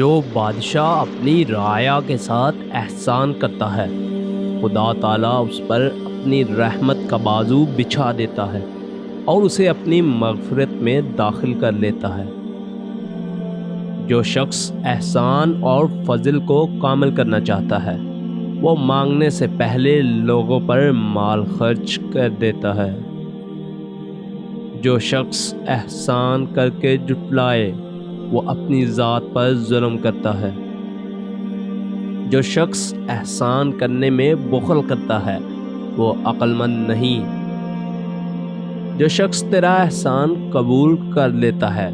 جو بادشاہ اپنی رعایا کے ساتھ احسان کرتا ہے، خدا تعالیٰ اس پر اپنی رحمت کا بازو بچھا دیتا ہے اور اسے اپنی مغفرت میں داخل کر لیتا ہے۔ جو شخص احسان اور فضل کو کامل کرنا چاہتا ہے، وہ مانگنے سے پہلے لوگوں پر مال خرچ کر دیتا ہے۔ جو شخص احسان کر کے جھٹلائے، وہ اپنی ذات پر ظلم کرتا ہے۔ جو شخص احسان کرنے میں بخل کرتا ہے، وہ عقل مند نہیں۔ جو شخص تیرا احسان قبول کر لیتا ہے،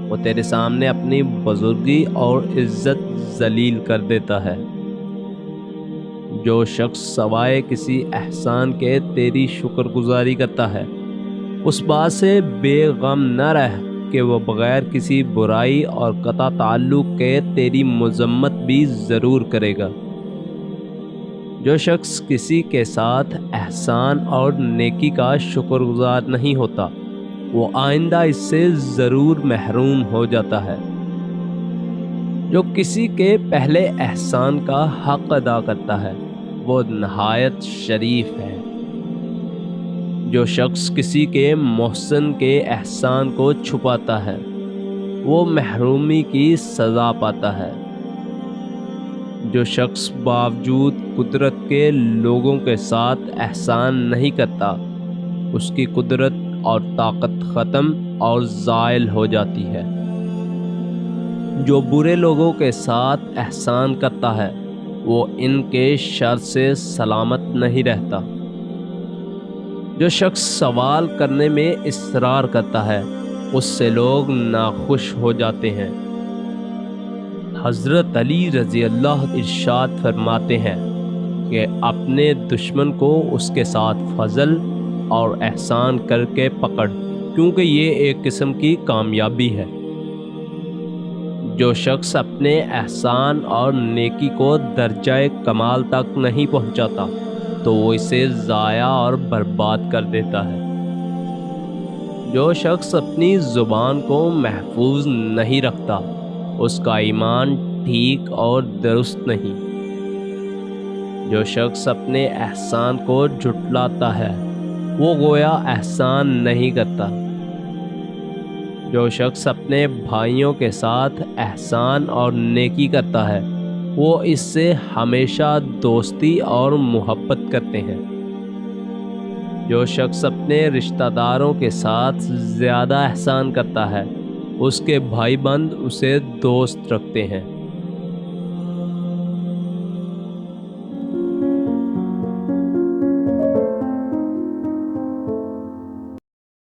وہ تیرے سامنے اپنی بزرگی اور عزت ذلیل کر دیتا ہے۔ جو شخص سوائے کسی احسان کے تیری شکر گزاری کرتا ہے، اس بات سے بے غم نہ رہ کہ وہ بغیر کسی برائی اور قطع تعلق کے تیری مذمت بھی ضرور کرے گا۔ جو شخص کسی کے ساتھ احسان اور نیکی کا شکر گزار نہیں ہوتا، وہ آئندہ اس سے ضرور محروم ہو جاتا ہے۔ جو کسی کے پہلے احسان کا حق ادا کرتا ہے، وہ نہایت شریف ہے۔ جو شخص کسی کے محسن کے احسان کو چھپاتا ہے، وہ محرومی کی سزا پاتا ہے۔ جو شخص باوجود قدرت کے لوگوں کے ساتھ احسان نہیں کرتا، اس کی قدرت اور طاقت ختم اور زائل ہو جاتی ہے۔ جو برے لوگوں کے ساتھ احسان کرتا ہے، وہ ان کے شر سے سلامت نہیں رہتا۔ جو شخص سوال کرنے میں اصرار کرتا ہے، اس سے لوگ ناخوش ہو جاتے ہیں۔ حضرت علی رضی اللہ ارشاد فرماتے ہیں کہ اپنے دشمن کو اس کے ساتھ فضل اور احسان کر کے پکڑ، کیونکہ یہ ایک قسم کی کامیابی ہے۔ جو شخص اپنے احسان اور نیکی کو درجہ کمال تک نہیں پہنچاتا، تو وہ اسے ضائع اور برباد کر دیتا ہے۔ جو شخص اپنی زبان کو محفوظ نہیں رکھتا، اس کا ایمان ٹھیک اور درست نہیں۔ جو شخص اپنے احسان کو جھٹلاتا ہے، وہ گویا احسان نہیں کرتا۔ جو شخص اپنے بھائیوں کے ساتھ احسان اور نیکی کرتا ہے، وہ اس سے ہمیشہ دوستی اور محبت کرتے ہیں۔ جو شخص اپنے رشتہ داروں کے ساتھ زیادہ احسان کرتا ہے، اس کے بھائی بند اسے دوست رکھتے ہیں۔